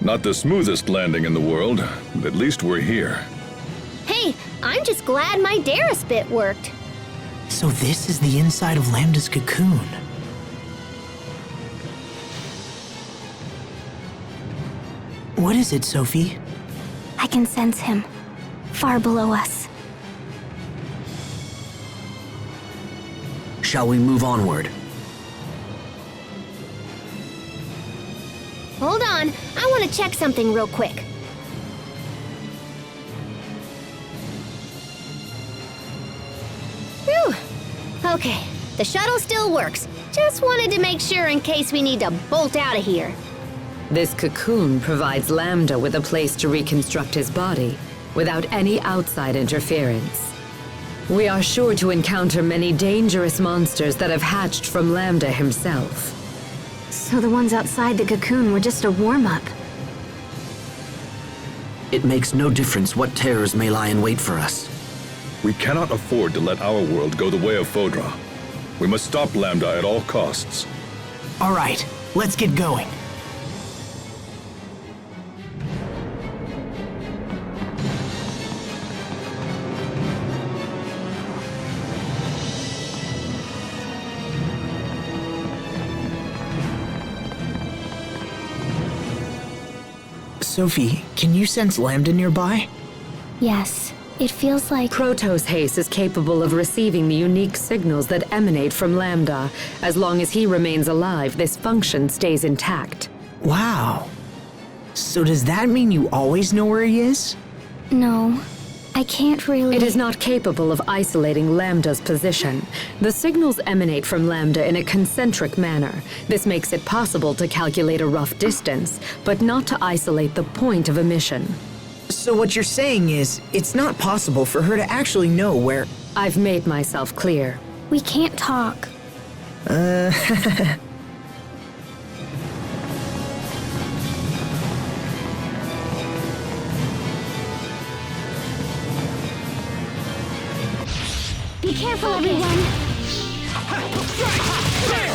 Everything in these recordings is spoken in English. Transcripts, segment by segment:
Not the smoothest landing in the world, but at least we're here. Hey, I'm just glad my Darius bit worked. So this is the inside of Lambda's cocoon. What is it, Sophie? I can sense him, far below us. Shall we move onward? Hold on, I want to check something real quick. Whew. Okay, the shuttle still works. Just wanted to make sure in case we need to bolt out of here. This cocoon provides Lambda with a place to reconstruct his body without any outside interference. We are sure to encounter many dangerous monsters that have hatched from Lambda himself. So the ones outside the cocoon were just a warm-up. It makes no difference what terrors may lie in wait for us. We cannot afford to let our world go the way of Fodra. We must stop Lambda at all costs. All right, let's get going. Sophie, can you sense Lambda nearby? Yes, it feels like... Protos Haste is capable of receiving the unique signals that emanate from Lambda. As long as he remains alive, this function stays intact. Wow. So does that mean you always know where he is? No, I can't really... It is not capable of isolating Lambda's position. The signals emanate from Lambda in a concentric manner. This makes it possible to calculate a rough distance, but not to isolate the point of emission. So what you're saying is, it's not possible for her to actually know where... I've made myself clear. We can't talk. Be careful, everyone!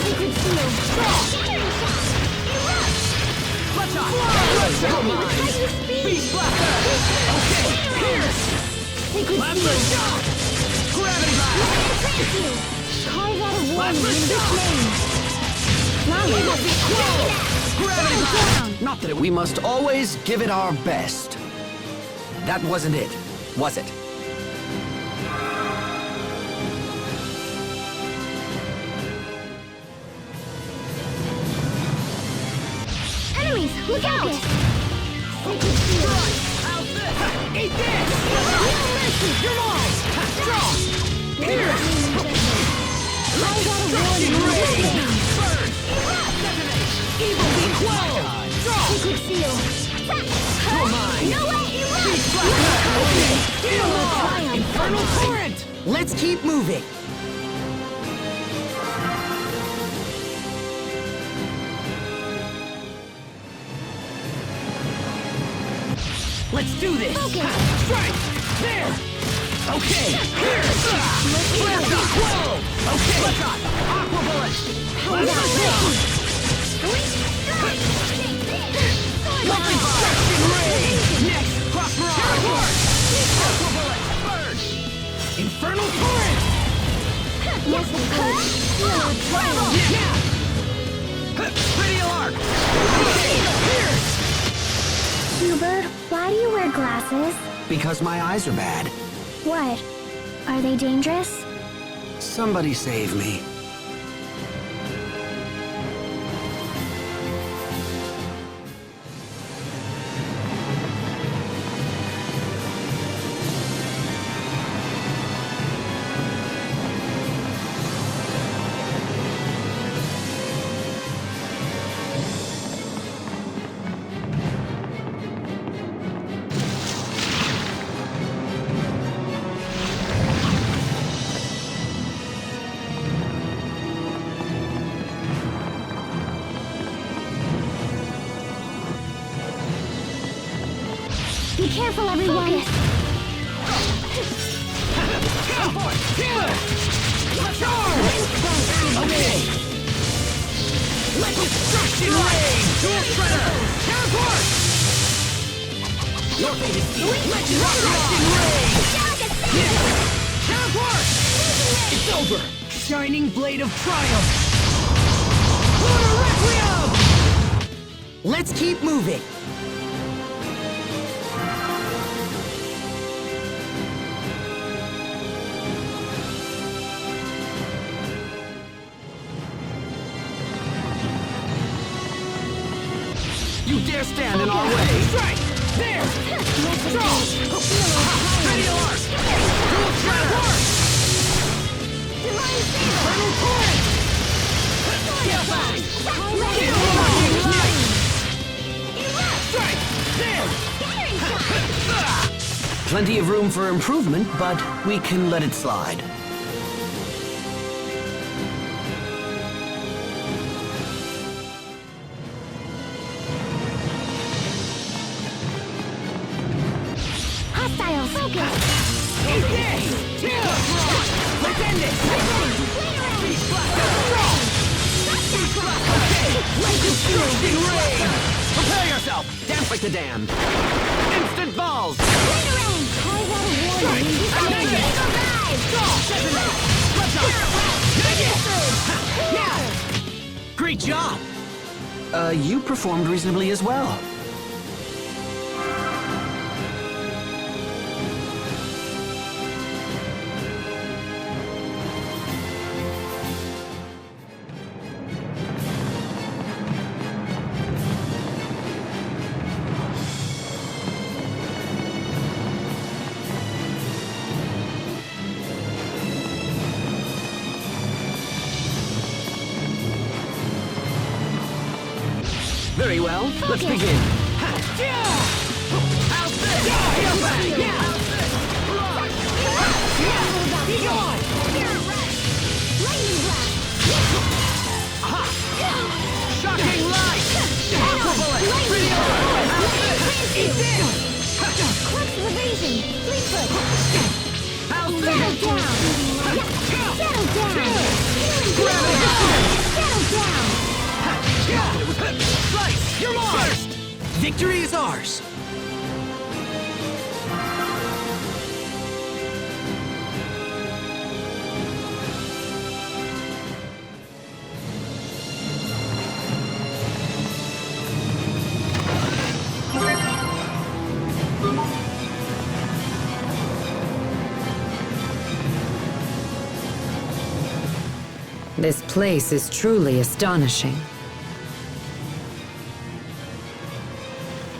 Sacred seal! Beast Blaster! Okay, Pierce! Lambda shot! Gravity blast! Carve out a warning in this name! Gravity blast! Not that we must always give it our best. That wasn't it, was it? Enemies, look out! Sacred seal! Eat this! No mercy! You're mine! Strong! Pierce! Carve out a warning in this name! Burn! Evil be quelled! Strong! Sacred seal! You're mine! No way! Beast Blaster! Okay! Heal on! Triumph! Infernal Torrent! Let's keep moving. Let's do this! Focus! Strike! There! Okay! Here! Blast off! Whoa! Okay! Let's off! Aqua Bullet! Blast off! Lightning Destruction Ray! Next! Cross Mirage! Aqua Bullet! Burn! Infernal Torrent! Yes, Yeah! Pretty Arc! Okay! Pierce! Huber, why do you wear glasses? Because my eyes are bad. What? Are they dangerous? Somebody save me. Be careful, everyone! Okay! Let destruction reign! Dual Shredder! Teleport! Your fate is sealed. Lightning ray! Teleport! It's over! Shining blade of triumph! Lunar Requiem! Let's keep moving. You dare stand in our way! Strike! There! Draw! Ready to arc! Dual shatter! Final point! Strike! There! Plenty of room for improvement, but we can let it slide. Hostile focus. Let's end it! Destruction rain! Prepare yourself! Dance like the damned! Instant balls! Great job! You performed reasonably as well. Very well, let's begin. How's this? Be gone! Shocking light! Aqua bullet! Eat this! Quick evasion. Fleetfoot. How's Settle this? down. Settle down. Settle down. Slice! You're mine! Victory is ours. This place is truly astonishing.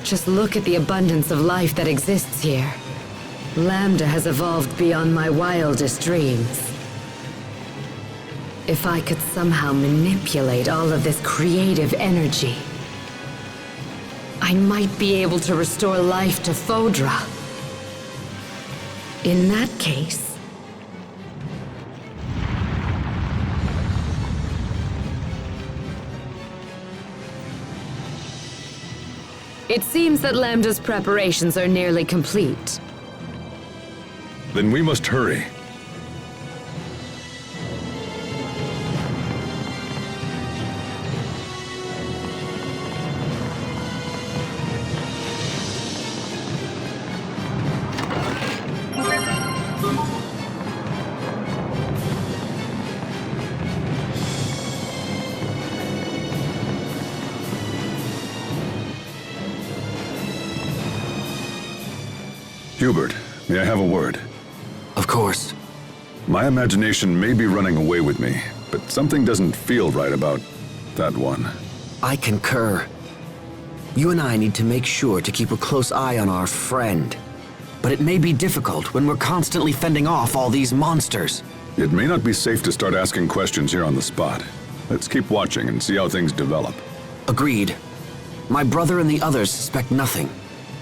Just look at the abundance of life that exists here. Lambda has evolved beyond my wildest dreams. If I could somehow manipulate all of this creative energy, I might be able to restore life to Fodra. In that case, it seems that Lambda's preparations are nearly complete. Then we must hurry. Hubert, may I have a word? Of course. My imagination may be running away with me, but something doesn't feel right about that one. I concur. You and I need to make sure to keep a close eye on our friend. But it may be difficult when we're constantly fending off all these monsters. It may not be safe to start asking questions here on the spot. Let's keep watching and see how things develop. Agreed. My brother and the others suspect nothing,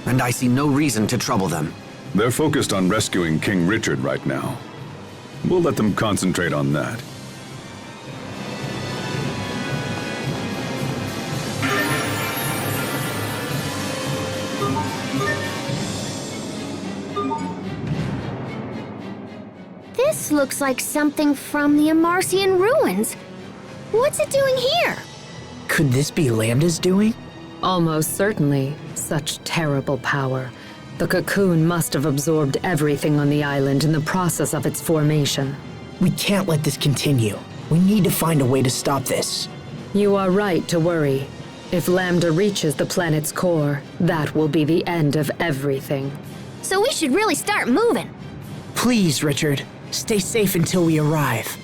and I see no reason to trouble them. They're focused on rescuing King Richard right now. We'll let them concentrate on that. This looks like something from the Amarcian ruins. What's it doing here? Could this be Lambda's doing? Almost certainly, such terrible power. The cocoon must have absorbed everything on the island in the process of its formation. We can't let this continue. We need to find a way to stop this. You are right to worry. If Lambda reaches the planet's core, that will be the end of everything. So we should really start moving. Please, Richard, stay safe until we arrive.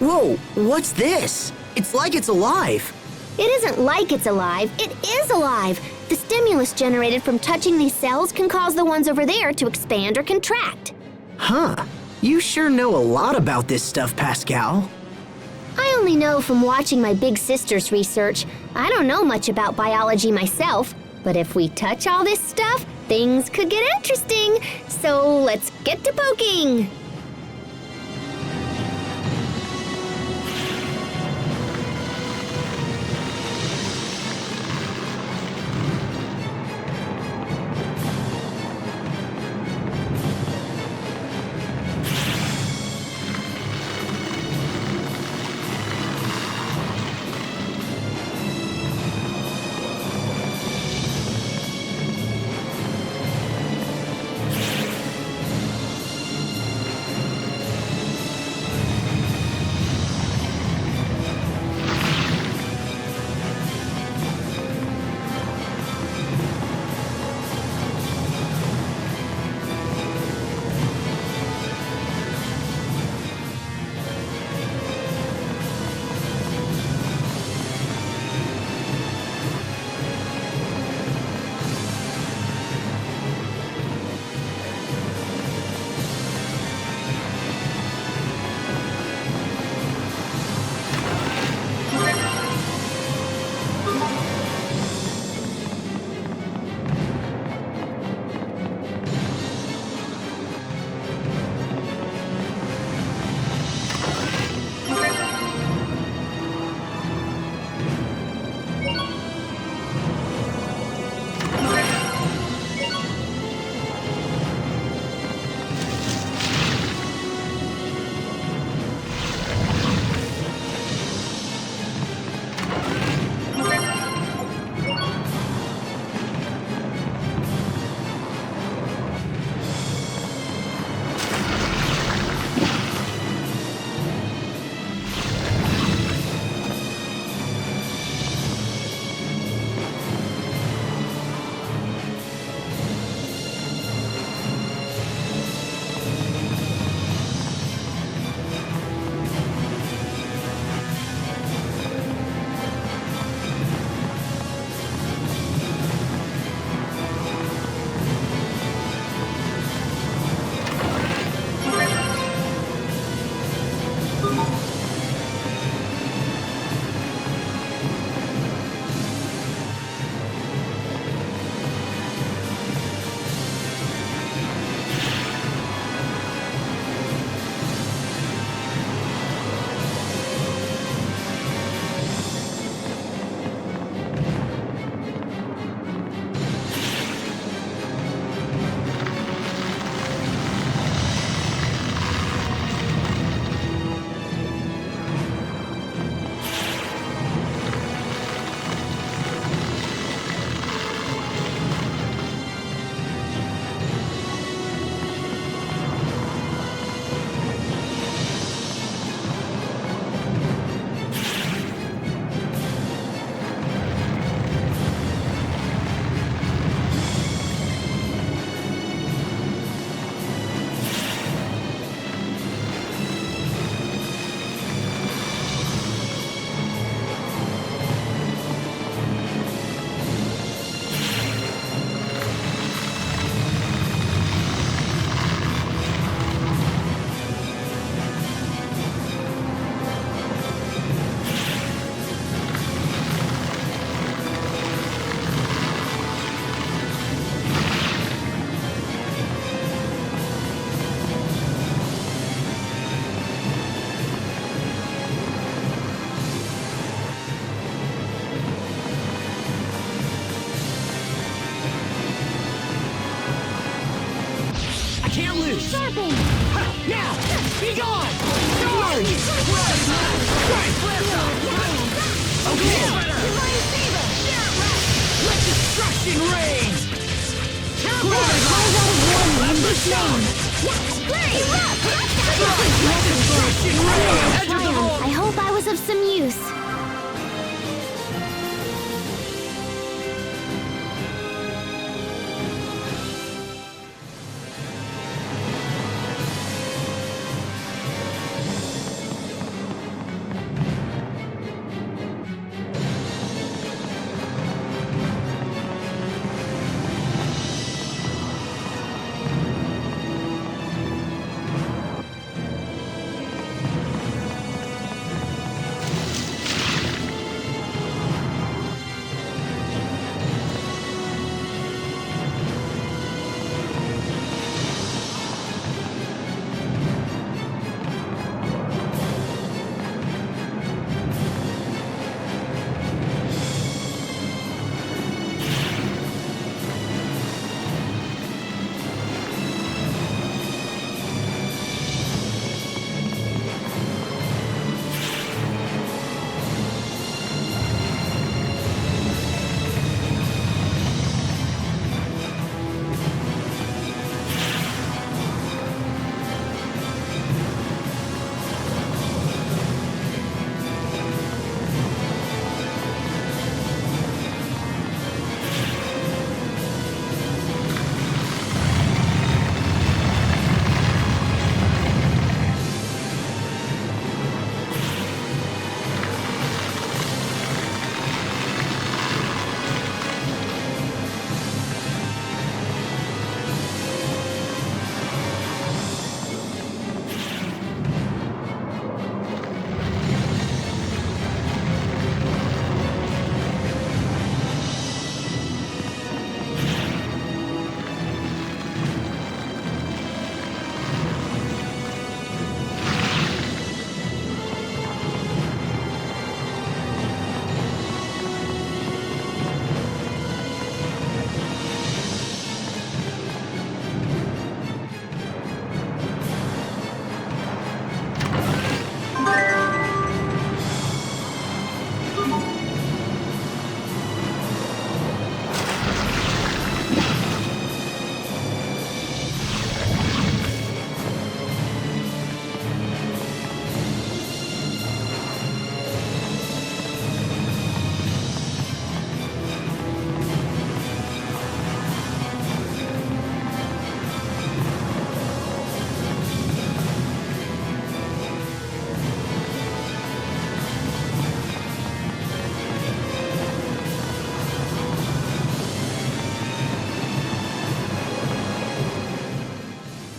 Whoa, what's this? It's like it's alive. It isn't like it's alive, it is alive. The stimulus generated from touching these cells can cause the ones over there to expand or contract. Huh. You sure know a lot about this stuff, Pascal. I only know from watching my big sister's research. I don't know much about biology myself, but if we touch all this stuff, things could get interesting. So let's get to poking. I hope I was of some use.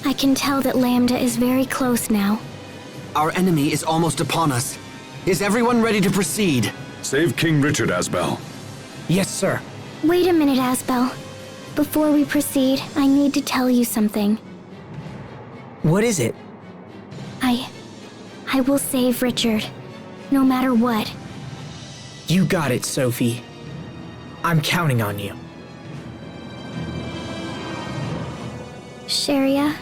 I can tell that Lambda is very close now. Our enemy is almost upon us. Is everyone ready to proceed? Save King Richard, Asbel. Yes, sir. Wait a minute, Asbel. Before we proceed, I need to tell you something. What is it? I will save Richard, no matter what. You got it, Sophie. I'm counting on you. Sharia,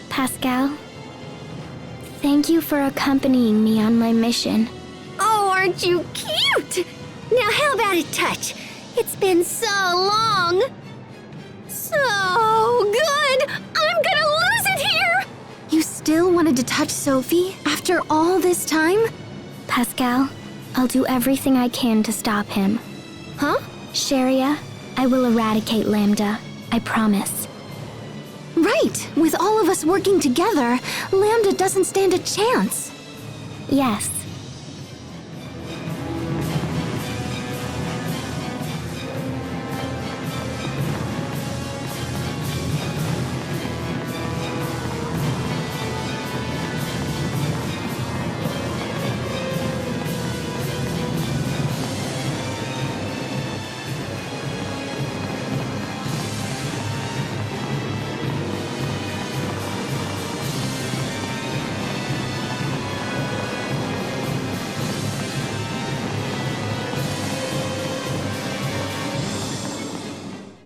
Pascal, thank you for accompanying me on my mission. Oh, aren't you cute? Now how about a touch? It's been so long. So good! I'm gonna lose it here! You still wanted to touch Sophie after all this time? Pascal, I'll do everything I can to stop him. Huh? Sharia, I will eradicate Lambda. I promise. Right! With all of us working together, Lambda doesn't stand a chance. Yes.